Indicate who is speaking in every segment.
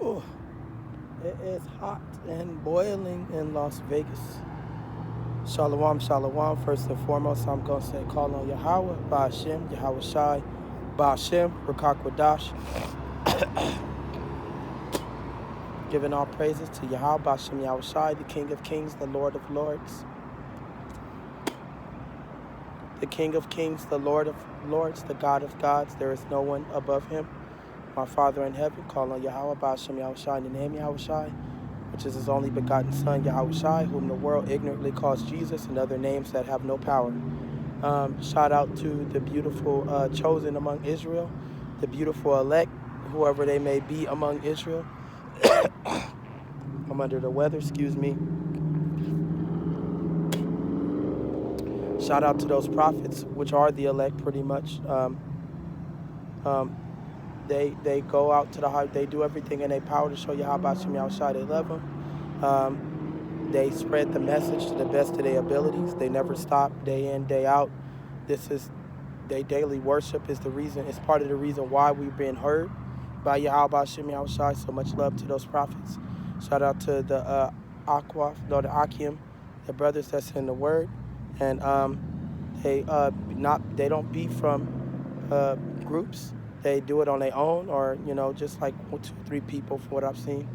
Speaker 1: Ooh, it is hot and boiling in Las Vegas. Shalom, shalom. First and foremost, I'm going to say call on Yahawa, Ba'ashem, Yahweh Shai, Ba'ashem, Rakak Wadash, giving all praises to Yahweh, Ba'ashem, Yahweh Shai, the King of Kings, the Lord of Lords, the King of Kings, the Lord of Lords, the God of Gods. There is no one above him. My Father in heaven, call on Yahweh, Ba'ashem, Yahweh Shai, in the name Yahweh Shai, which is his only begotten Son, Yahweh Shai, whom the world ignorantly calls Jesus, and other names that have no power. Shout out to the beautiful chosen among Israel, the beautiful elect, whoever they may be among Israel. I'm under the weather, excuse me. Shout out to those prophets, which are the elect pretty much. They go out to the heart, they do everything in their power to show you how about Shem Yahushua they love them. They spread the message to the best of their abilities. They never stop, day in, day out. This is their daily worship is the reason, it's part of the reason why we've been heard by Yahweh Shem Yahushua. So much love to those prophets. Shout out to the the Akim, the brothers that's in the word. And they don't be from groups. They do it on their own, or just like 2, 3 people, from what I've seen.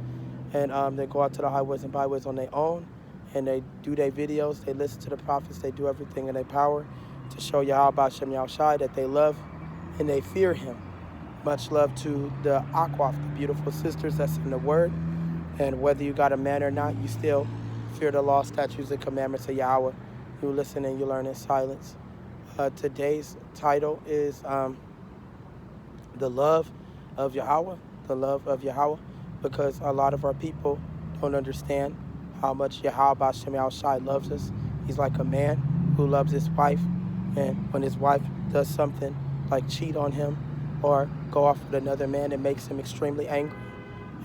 Speaker 1: And they go out to the highways and byways on their own, and they do their videos. They listen to the prophets. They do everything in their power to show Yahweh Shem Yahushai that they love and they fear Him. Much love to the Akwaf, the beautiful sisters that's in the Word. And whether you got a man or not, you still fear the law, statutes, and commandments of Yahweh. You listen and you learn in silence. Today's title is the love of Yahweh, the love of Yahweh, because a lot of our people don't understand how much Yahweh Shem Yahushai loves us. He's like a man who loves his wife, and when his wife does something like cheat on him or go off with another man, it makes him extremely angry,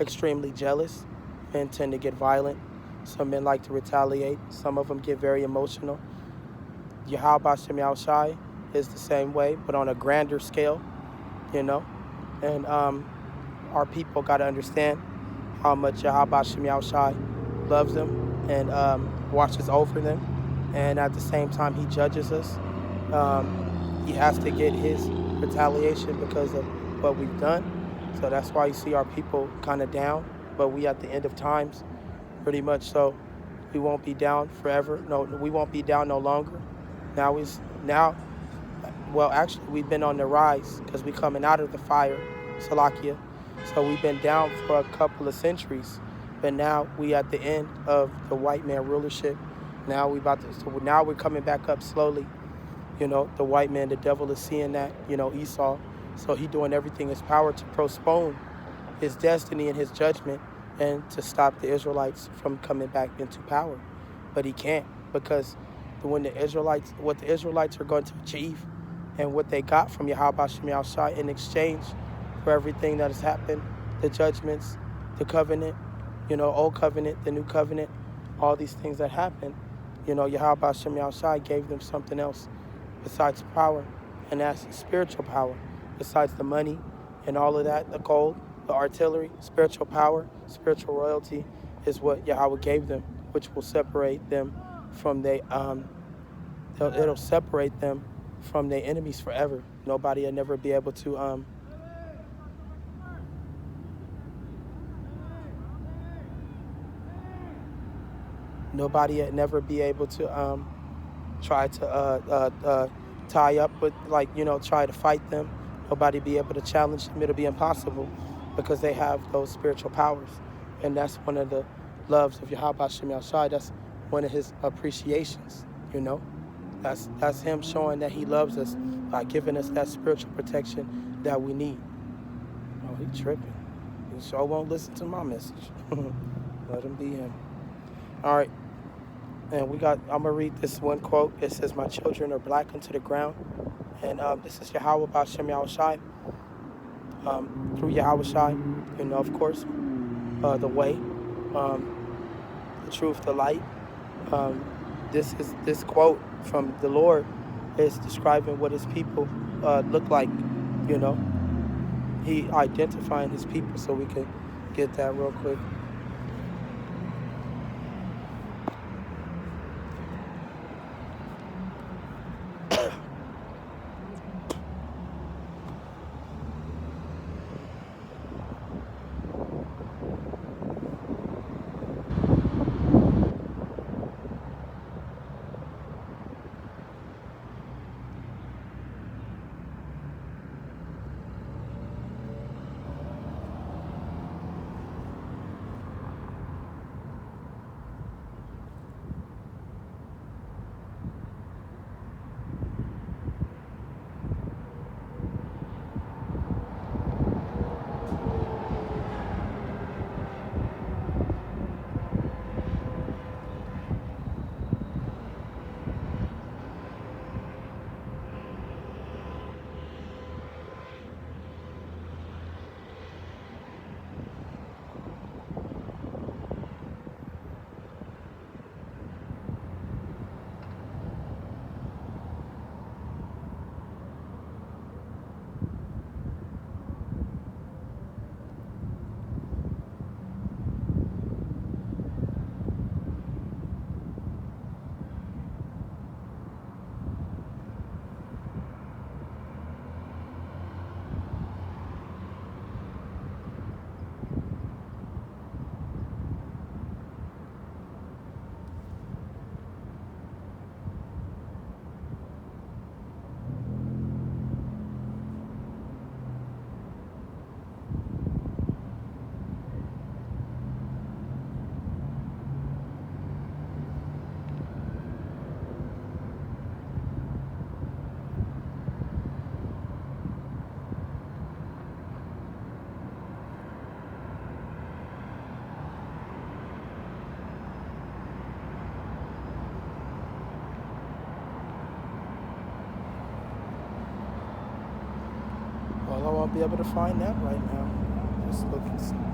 Speaker 1: extremely jealous. Men tend to get violent. Some men like to retaliate. Some of them get very emotional. Yahweh Shem Yahushai is the same way, but on a grander scale. And our people got to understand how much Yahweh Shem Yahushai loves them and watches over them, and at the same time he judges us. He has to get his retaliation because of what we've done. So that's why you see our people kind of down, but we at the end of times, pretty much. So we won't be down forever. No, we won't be down no longer. Well, actually, we've been on the rise because we're coming out of the fire, Salakia. So we've been down for a couple of centuries, but now we at the end of the white man rulership. Now we're coming back up slowly. The white man, the devil is seeing that, Esau. So he doing everything in his power to postpone his destiny and his judgment and to stop the Israelites from coming back into power. But he can't, because what the Israelites are going to achieve and what they got from Yahweh Shem Yahushai in exchange for everything that has happened, the judgments, the covenant, old covenant, the new covenant, all these things that happened, Yahweh Shem Yahushai gave them something else besides power, and that's spiritual power. Besides the money and all of that, the gold, the artillery, spiritual power, spiritual royalty is what Yahweh gave them, which will separate them from it'll separate them from their enemies forever. Nobody will never be able to try to tie up with, try to fight them. Nobody be able to challenge them. It'll be impossible because they have those spiritual powers. And that's one of the loves of Yahweh Shem Yahushai. That's one of his appreciations, That's him showing that he loves us by giving us that spiritual protection that we need. Oh, he tripping. He sure won't listen to my message. Let him be him. All right. And I'm going to read this one quote. It says, "My children are black unto the ground." And this is Yahweh B'Shem Yahushai. Through Yahweh Shai, of course, the way, the truth, the light. This quote from the Lord is describing what his people look like. He identifying his people so we can get that real quick. Well, I won't be able to find that right now. Just looking someplace.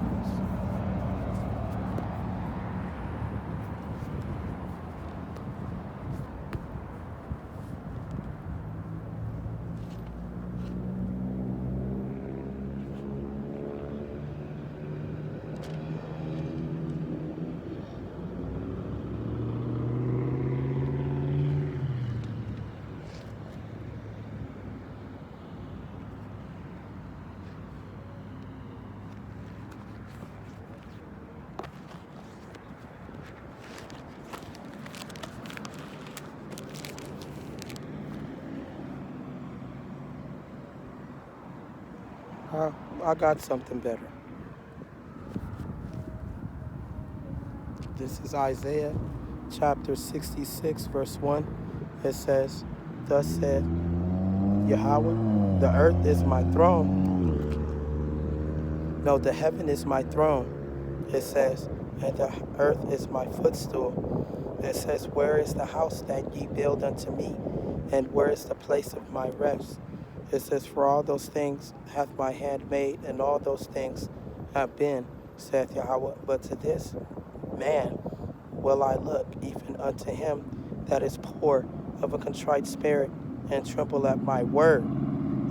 Speaker 1: I got something better. This is Isaiah chapter 66, verse 1. It says, "Thus said Yahawa, the earth is my throne. No, the heaven is my throne." It says, "And the earth is my footstool." It says, "Where is the house that ye build unto me? And where is the place of my rest?" It says, "For all those things hath my hand made, and all those things have been, saith Yahweh. But to this man will I look, even unto him that is poor of a contrite spirit, and tremble at my word."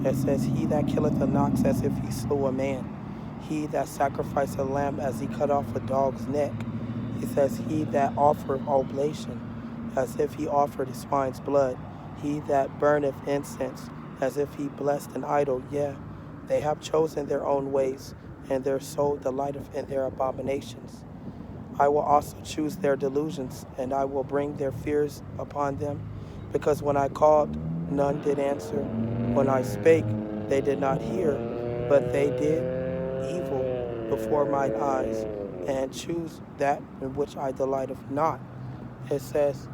Speaker 1: It says, "He that killeth an ox as if he slew a man. He that sacrificeth a lamb as he cut off a dog's neck." He says, "He that offereth oblation as if he offered a swine's blood. He that burneth incense as if he blessed an idol. Yeah, they have chosen their own ways, and their soul delighteth in their abominations. I will also choose their delusions, and I will bring their fears upon them. Because when I called, none did answer. When I spake, they did not hear, but they did evil before mine eyes, and choose that in which I delighteth not." It says,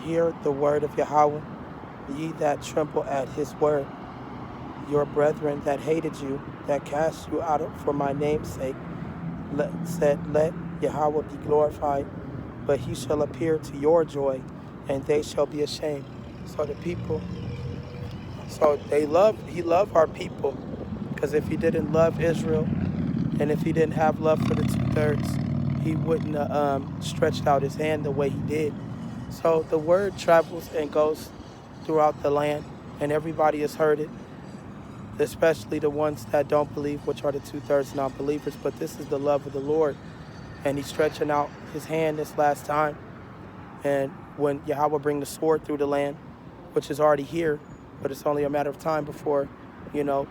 Speaker 1: "Hear the word of Yahweh, ye that tremble at his word. Your brethren that hated you, that cast you out for my name's sake, said, Let Yahweh be glorified, but he shall appear to your joy, and they shall be ashamed." So the people, he loved our people, because if he didn't love Israel, and if he didn't have love for the 2/3, he wouldn't have stretched out his hand the way he did. So the word travels and goes throughout the land, and everybody has heard it, especially the ones that don't believe, which are the 2/3 non-believers. But this is the love of the Lord, and he's stretching out his hand this last time. And when Yahweh bring the sword through the land, which is already here, but it's only a matter of time before, you know,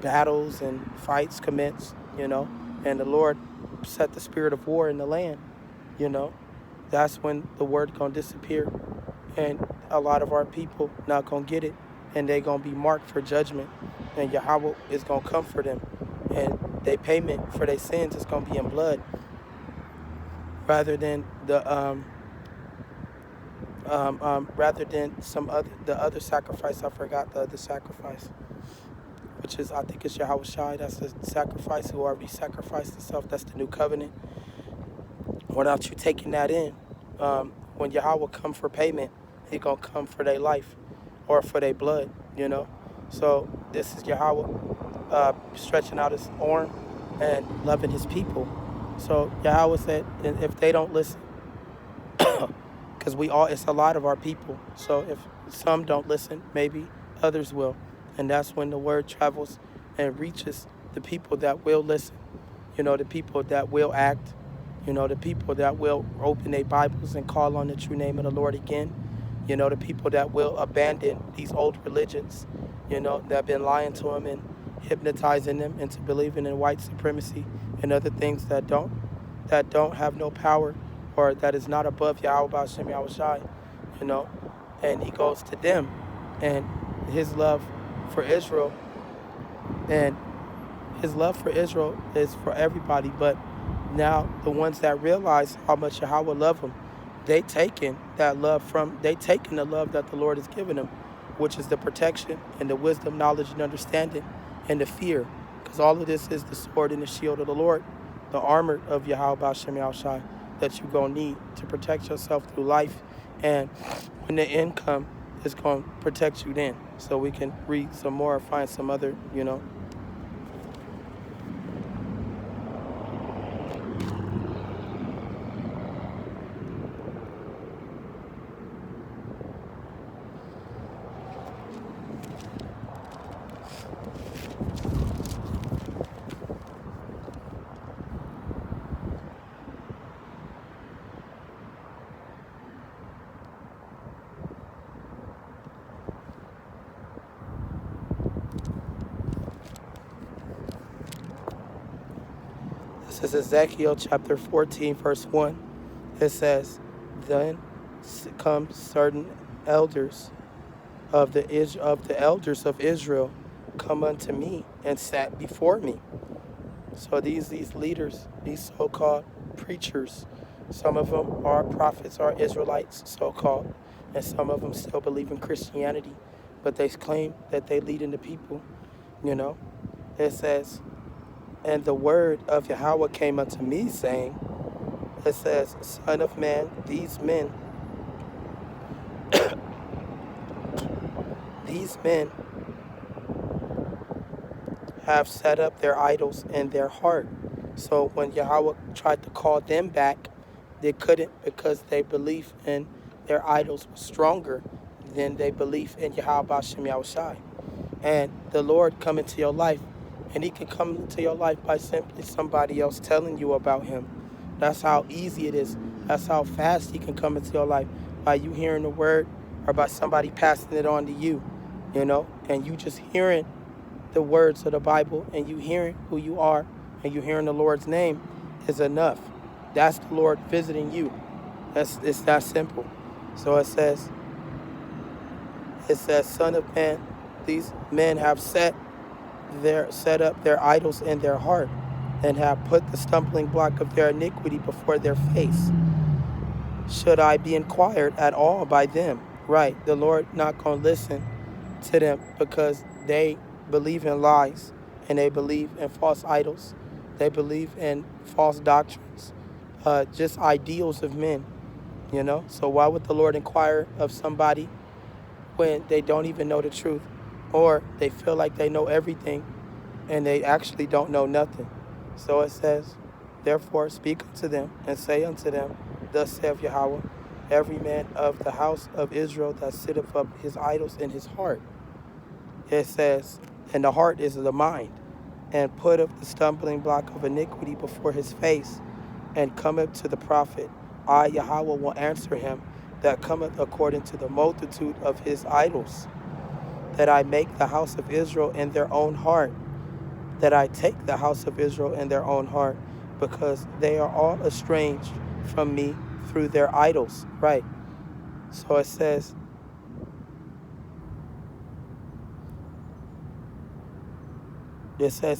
Speaker 1: battles and fights commence, and the Lord set the spirit of war in the land, you know, that's when the word gonna disappear, and a lot of our people not gonna get it, and they gonna be marked for judgment, and Yahweh is gonna comfort them, and their payment for their sins is gonna be in blood, rather than the other sacrifice. I forgot the other sacrifice, which is, I think it's Yahweh Shai. That's the sacrifice who already sacrificed himself. That's the new covenant. Without you taking that in, when Yahweh come for payment, he gonna come for their life or for their blood, So this is Yahweh stretching out his arm and loving his people. So Yahweh said, if they don't listen, because it's a lot of our people. So if some don't listen, maybe others will. And that's when the word travels and reaches the people that will listen, the people that will act, the people that will open their Bibles and call on the true name of the Lord again, the people that will abandon these old religions, that have been lying to them and hypnotizing them into believing in white supremacy and other things that don't have no power, or that is not above Yahweh B'Shem Yahweh Shai, and he goes to them, and his love for Israel, and his love for Israel is for everybody, but now the ones that realize how much Yahweh love them, they taking the love that the Lord has given them, which is the protection and the wisdom, knowledge, and understanding, and the fear, because all of this is the sword and the shield of the Lord, the armor of Yahweh B'Shem Yahweh Shai, that you're going to need to protect yourself through life. And when the end comes, it's going to protect you then. So we can read some more, find some other, This is Ezekiel chapter 14, verse 1. It says, then come certain elders of the elders of Israel come unto me and sat before me. So these leaders, these so-called preachers, some of them are prophets, are Israelites, so-called, and some of them still believe in Christianity, but they claim that they lead in the people, It says, and the word of Yahweh came unto me, saying, it says, Son of man, these men have set up their idols in their heart. So when Yahweh tried to call them back, they couldn't, because their belief in their idols was stronger than their belief in Yahweh B'Shem Yahweh Shai. And the Lord come into your life, and he can come into your life by simply somebody else telling you about him. That's how easy it is. That's how fast he can come into your life, by you hearing the word, or by somebody passing it on to you, and you just hearing the words of the Bible, and you hearing who you are, and you hearing the Lord's name is enough. That's the Lord visiting you. It's that simple. So it says, Son of man, these men have set up their idols in their heart, and have put the stumbling block of their iniquity before their face. Should I be inquired at all by them? Right, the Lord not going to listen to them, because they believe in lies, and they believe in false idols. They believe in false doctrines, just ideals of men, So why would the Lord inquire of somebody when they don't even know the truth, or they feel like they know everything and they actually don't know nothing? So it says, therefore speak unto them and say unto them, thus saith Yahweh, every man of the house of Israel that sitteth up his idols in his heart, It says, and the heart is the mind, and putteth the stumbling block of iniquity before his face, and cometh to the prophet. I, Yahweh, will answer him that cometh according to the multitude of his idols, that I make the house of Israel in their own heart, that I take the house of Israel in their own heart, because they are all estranged from me through their idols. Right. So it says,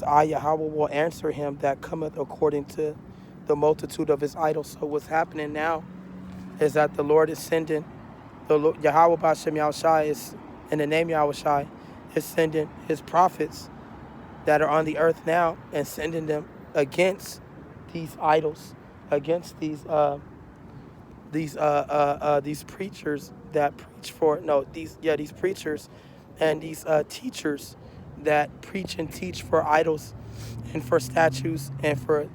Speaker 1: I, Yahweh, will answer him that cometh according to the multitude of his idols. So what's happening now is that the Lord is sending, Yahweh Bashem Yahushai is, in the name Yahushai, is sending his prophets that are on the earth now and sending them against these idols, against these preachers that preach for, these preachers and these teachers that preach and teach for idols and for statues and for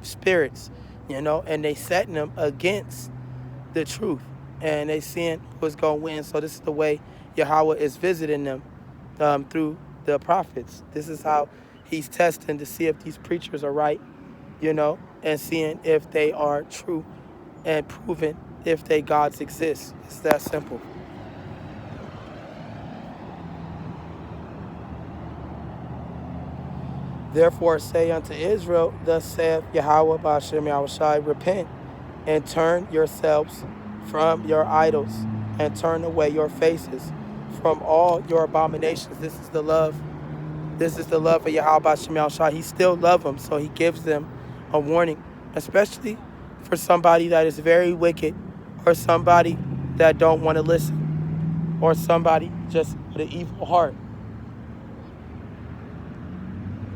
Speaker 1: spirits, and they setting them against the truth, and they seeing who's going to win. So this is the way Yahweh is visiting them through the prophets. This is how he's testing to see if these preachers are right, and seeing if they are true and proving if they gods exist. It's that simple. Therefore say unto Israel, thus saith Yahweh Ba'ashem Yahushai, repent and turn yourselves from your idols and turn away your faces from all your abominations. This is the love. This is the love of Yahweh Ba'ashem Yahushai. He still loves them, so he gives them a warning, especially for somebody that is very wicked, or somebody that don't want to listen, or somebody just with an evil heart.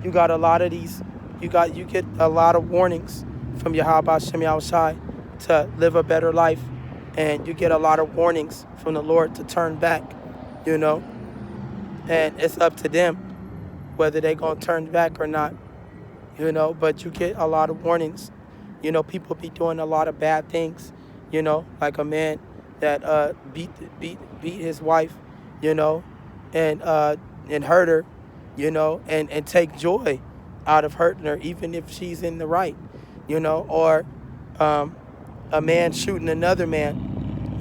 Speaker 1: You got a lot of these. You get a lot of warnings from Yahweh Hashem Yahushai to live a better life, and you get a lot of warnings from the Lord to turn back, and it's up to them whether they're gonna turn back or not, But you get a lot of warnings. People be doing a lot of bad things, like a man that beat his wife, and hurt her, and take joy out of hurting her, even if she's in the right, or a man shooting another man,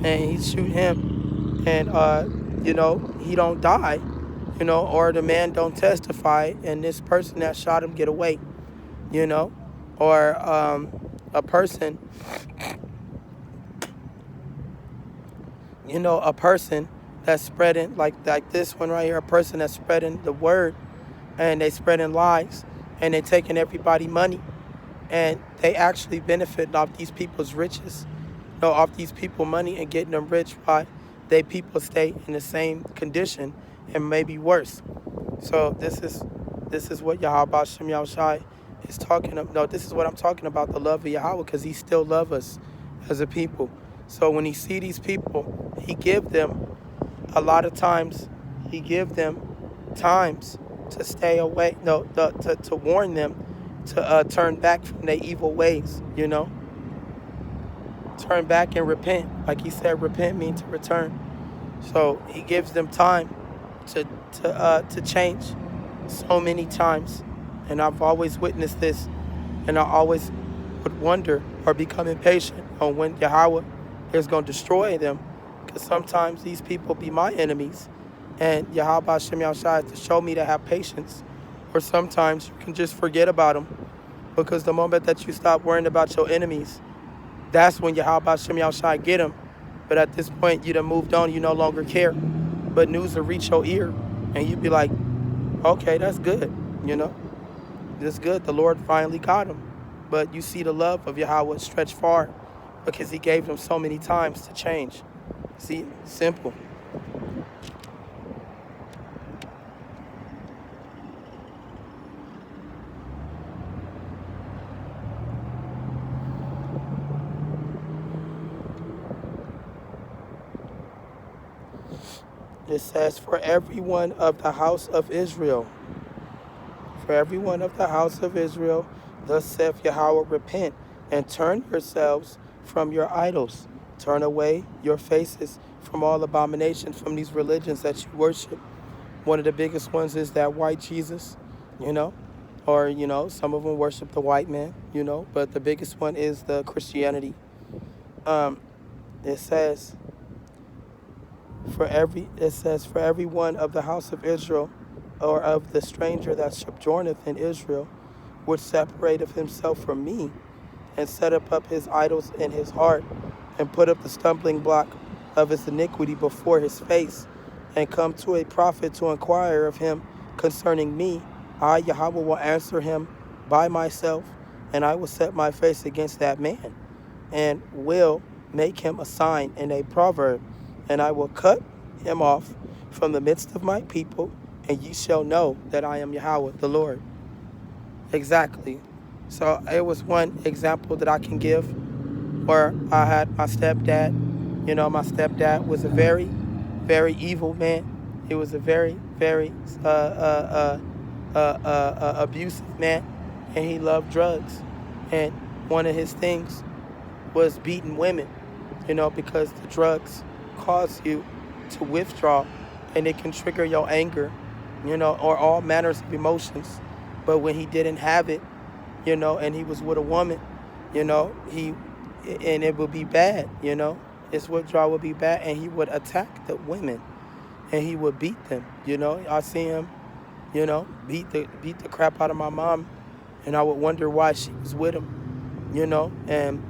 Speaker 1: and he shoot him, and he don't die, or the man don't testify, and this person that shot him get away, or a person, a person that's spreading like this one right here, a person that's spreading the word, and they spreading lies, and they taking everybody money, and they actually benefit off these people's riches, off these people money, and getting them rich while they people stay in the same condition and maybe worse. So this is what Yahweh Hashem Yahushai is talking about. No, this is what I'm talking about, the love of Yahweh, because he still loves us as a people. So when he see these people, he give them a lot of times, he give them times to stay away, to warn them to turn back from their evil ways, turn back and repent. Like he said, repent means to return. So he gives them time to change so many times. And I've always witnessed this, and I always would wonder or become impatient on when Yahweh is going to destroy them, because sometimes these people be my enemies, and Yahweh Hashem Yahushai to show me to have patience. Or sometimes you can just forget about them, because the moment that you stop worrying about your enemies, that's when Yahweh Hashem Yahushai get them. But at this point, you done moved on, you no longer care. But news will reach your ear, and you be like, okay, that's good, That's good, the Lord finally got him. But you see the love of Yahweh stretch far, because he gave them so many times to change. See, simple. It says, for everyone of the house of Israel, thus saith Yahweh, repent and turn yourselves from your idols. Turn away your faces from all abominations from these religions that you worship. One of the biggest ones is that white Jesus, you know, or, some of them worship the white man, but the biggest one is the Christianity. Um, it says, for every one of the house of Israel, or of the stranger that sojourneth in Israel, which separateth himself from me, and setteth up his idols in his heart, and put up the stumbling block of his iniquity before his face, and come to a prophet to inquire of him concerning me, I, Yahawa, will answer him by myself, and I will set my face against that man, and will make him a sign and a proverb, and I will cut him off from the midst of my people, and ye shall know that I am Yahawa, the Lord. Exactly. So it was one example that I can give where I had my stepdad. My stepdad was a very, very evil man. He was a very, very abusive man, and he loved drugs. And one of his things was beating women, because the drugs cause you to withdraw, and it can trigger your anger, or all manners of emotions. But when he didn't have it, and he was with a woman, and it would be bad, his withdrawal would be bad, and he would attack the women, and he would beat them, I see him, beat the crap out of my mom, and I would wonder why she was with him, and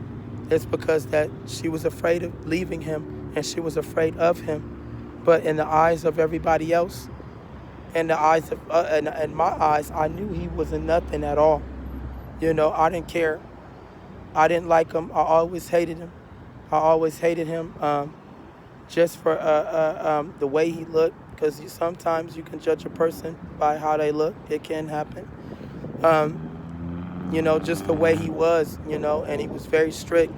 Speaker 1: it's because that she was afraid of leaving him, and she was afraid of him. But in the eyes of everybody else, in the eyes of in my eyes, I knew he wasn't nothing at all. I didn't care. I didn't like him. I always hated him. Just for the way he looked, because sometimes you can judge a person by how they look. It can happen. Just the way he was, and he was very strict.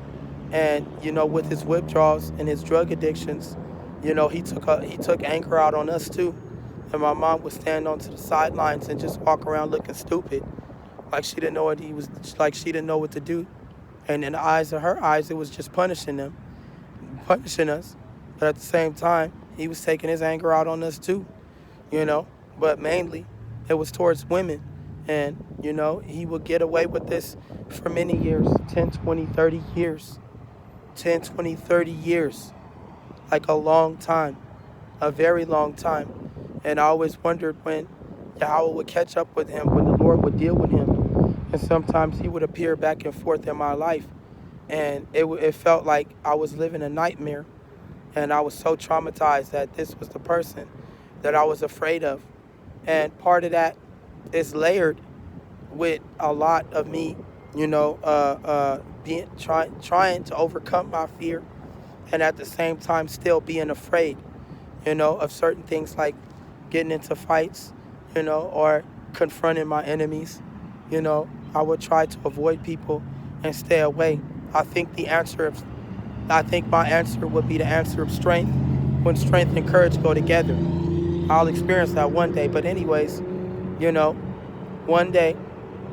Speaker 1: And, with his withdrawals and his drug addictions, he took anger out on us too. And my mom would stand onto the sidelines and just walk around looking stupid, like she didn't know what to do. And in the eyes of her eyes, it was just punishing us. But at the same time, he was taking his anger out on us too, But mainly, it was towards women. And, he would get away with this for many years, 10, 20, 30 years. 10, 20, 30 years. Like a long time. A very long time. And I always wondered when Yahweh would catch up with him, when the Lord would deal with him. And sometimes he would appear back and forth in my life. And it felt like I was living a nightmare. And I was so traumatized that this was the person that I was afraid of. And part of that is layered with a lot of me, trying to overcome my fear, and at the same time still being afraid, of certain things like getting into fights, or confronting my enemies. I would try to avoid people and stay away. I think my answer would be the answer of strength, when strength and courage go together. I'll experience that one day. But anyways, one day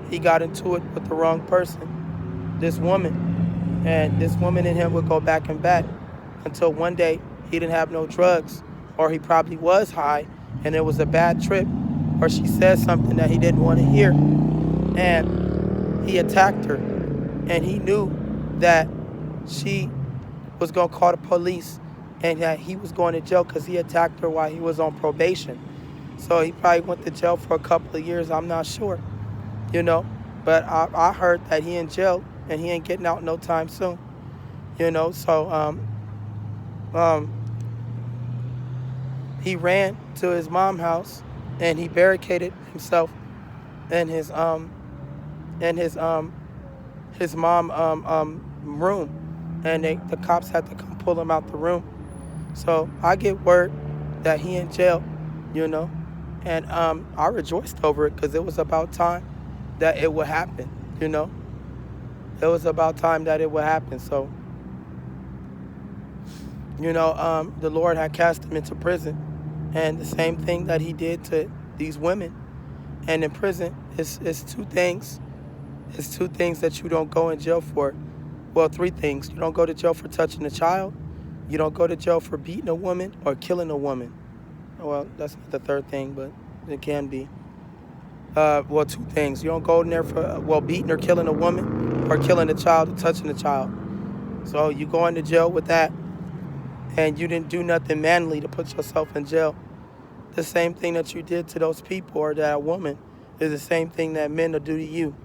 Speaker 1: he got into it with the wrong person, this woman. And this woman and him would go back and back until one day he didn't have no drugs, or he probably was high and it was a bad trip, or she said something that he didn't want to hear, and he attacked her. And he knew that she was going to call the police and that he was going to jail because he attacked her while he was on probation. So he probably went to jail for a couple of years, I'm not sure, But I heard that he in jail and he ain't getting out no time soon, So he ran to his mom's house and he barricaded himself in his mom room, and the cops had to come pull him out the room. So I get word that he in jail, and I rejoiced over it because it was about time that it would happen, It was about time that it would happen. So, the Lord had cast him into prison, and the same thing that he did to these women. And in prison, it's two things. It's two things that you don't go in jail for. Well, three things. You don't go to jail for touching a child. You don't go to jail for beating a woman or killing a woman. Well, that's not the third thing, but it can be. Well, two things. You don't go in there for, beating or killing a woman or killing a child or touching a child. So you go into jail with that, and you didn't do nothing manly to put yourself in jail. The same thing that you did to those people or that woman is the same thing that men will do to you,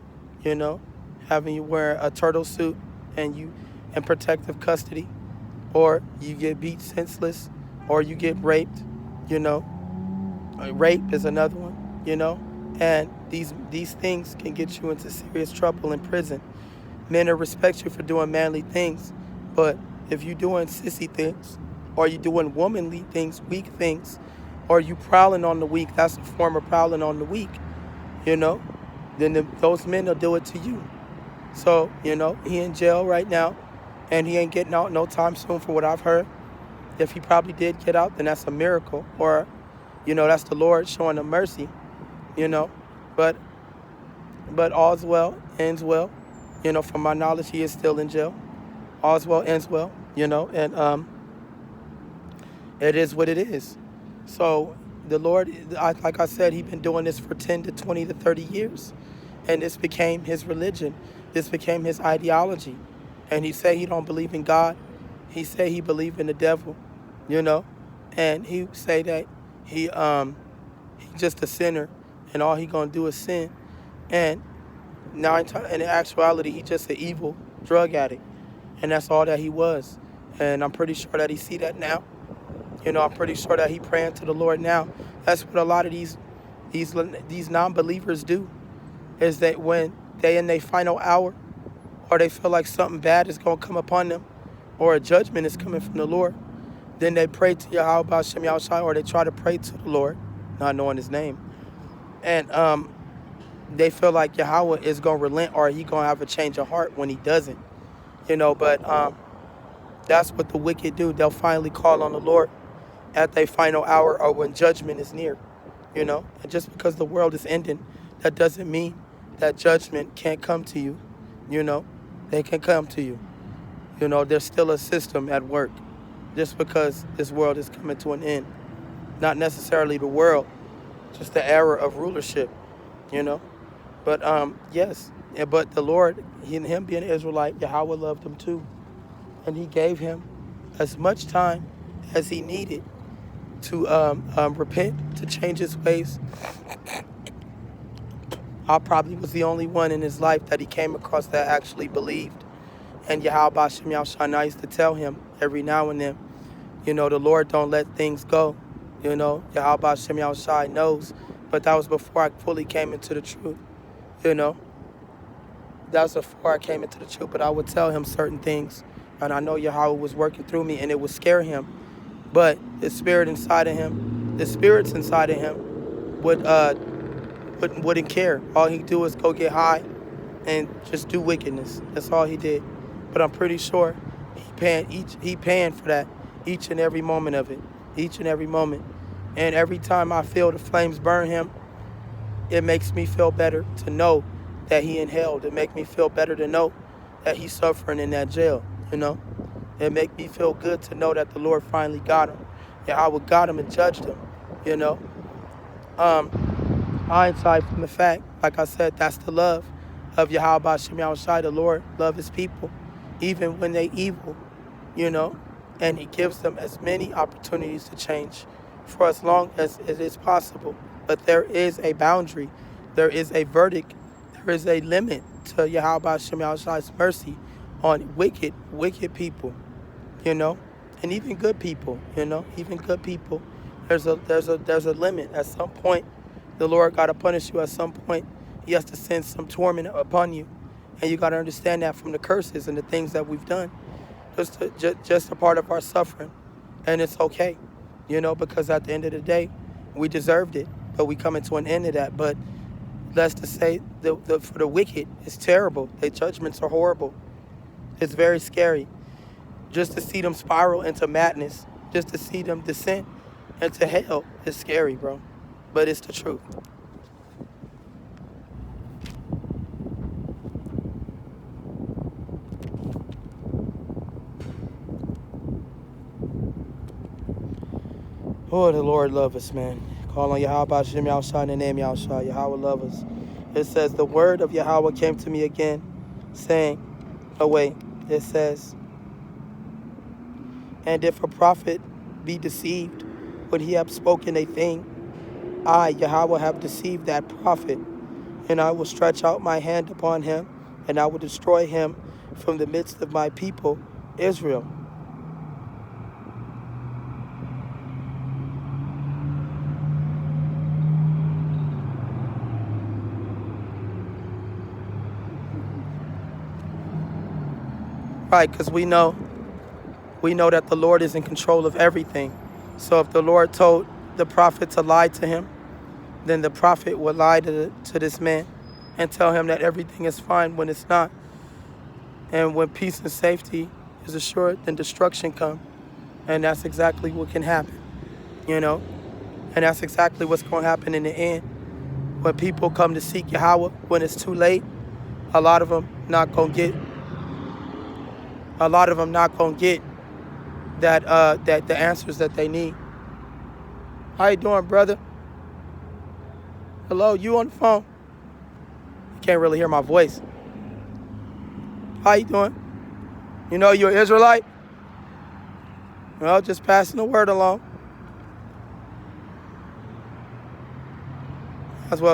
Speaker 1: you know? Having you wear a turtle suit and you in protective custody, or you get beat senseless, or you get raped, you know? Rape is another one, you know? And these things can get you into serious trouble in prison. Men will respect you for doing manly things, but if you're doing sissy things, or you're doing womanly things, weak things, or you prowling on the weak, that's a form of prowling on the weak, you know? Then those men will do it to you. So, you know, he in jail right now, and he ain't getting out no time soon for what I've heard. If he probably did get out, then that's a miracle, or, you know, that's the Lord showing him mercy, you know? But all's well, ends well. You know, from my knowledge, he is still in jail. All's well, ends well, you know, and it is what it is. So the Lord, like I said, he's been doing this for 10 to 20 to 30 years. And this became his religion. This became his ideology. And he said he don't believe in God. He said he believe in the devil, you know. And he say that he just a sinner, and all he gonna do is sin. And now in actuality, he just an evil drug addict. And that's all that he was. And I'm pretty sure that he see that now. You know, I'm pretty sure that he praying to the Lord now. That's what a lot of these non-believers do, is that when they in their final hour, or they feel like something bad is going to come upon them, or a judgment is coming from the Lord, then they pray to Yahawa B'Shem Yahushai, or they try to pray to the Lord, not knowing his name. And they feel like Yahweh is going to relent, or he going to have a change of heart when he doesn't. You know, but that's what the wicked do. They'll finally call on the Lord at their final hour, or when judgment is near, you know. And just because the world is ending, that doesn't mean that judgment can't come to you, you know. They can come to you. You know, there's still a system at work, just because this world is coming to an end. Not necessarily the world, just the era of rulership, you know. But yes, but the Lord, him being an Israelite, Yahweh loved him too. And he gave him as much time as he needed to repent, to change his ways. I probably was the only one in his life that he came across that actually believed. And Yahawa B'Shem Yahushai, I used to tell him every now and then, you know, the Lord don't let things go. You know, Yahawa B'Shem Yahushai knows. But that was before I fully came into the truth, you know. That was before I came into the truth. But I would tell him certain things. And I know Yahweh was working through me, and it would scare him. But the spirit inside of him, the spirits inside of him wouldn't care. All he'd do is go get high and just do wickedness. That's all he did. But I'm pretty sure he paying for that each and every moment of it. Each and every moment. And every time I feel the flames burn him, it makes me feel better to know that he in hell. It makes me feel better to know that he's suffering in that jail, you know. It makes me feel good to know that the Lord finally got him. Yahweh got him and judged him, you know. Hindsight from the fact, like I said, that's the love of Yahawa B'Shem Yahushai. The Lord love his people, even when they evil, you know. And he gives them as many opportunities to change for as long as it is possible. But there is a boundary. There is a verdict. There is a limit to Yahawa B'Shem Yahushai's mercy on wicked people, you know, and even good people, you know, even good people. There's a limit. At some point, the Lord got to punish you. At some point, he has to send some torment upon you. And you got to understand that from the curses and the things that we've done. Just a part of our suffering. And it's okay, you know, because at the end of the day, we deserved it. But we coming to an end of that. But let's just say, for the wicked, it's terrible. Their judgments are horrible. It's very scary. Just to see them spiral into madness, just to see them descend into hell is scary, bro. But it's the truth. Oh, the Lord love us, man. Call on Yahweh Shem Yahushua in the name Yahushua. Yahweh love us. It says, the word of Yahweh came to me again, saying, oh wait, it says, and if a prophet be deceived when he hath spoken a thing, I, Yahweh, have deceived that prophet, and I will stretch out my hand upon him, and I will destroy him from the midst of my people, Israel. Right, because we know that the Lord is in control of everything. So if the Lord told the prophet to lie to him, then the prophet would lie to this man and tell him that everything is fine when it's not. And when peace and safety is assured, then destruction comes. And that's exactly what can happen, you know? And that's exactly what's going to happen in the end. When people come to seek Yahweh, when it's too late, a lot of them not going to get that the answers that they need. How you doing, brother? Hello, you on the phone? You can't really hear my voice. How you doing? You know you're an Israelite? Well, just passing the word along. As well.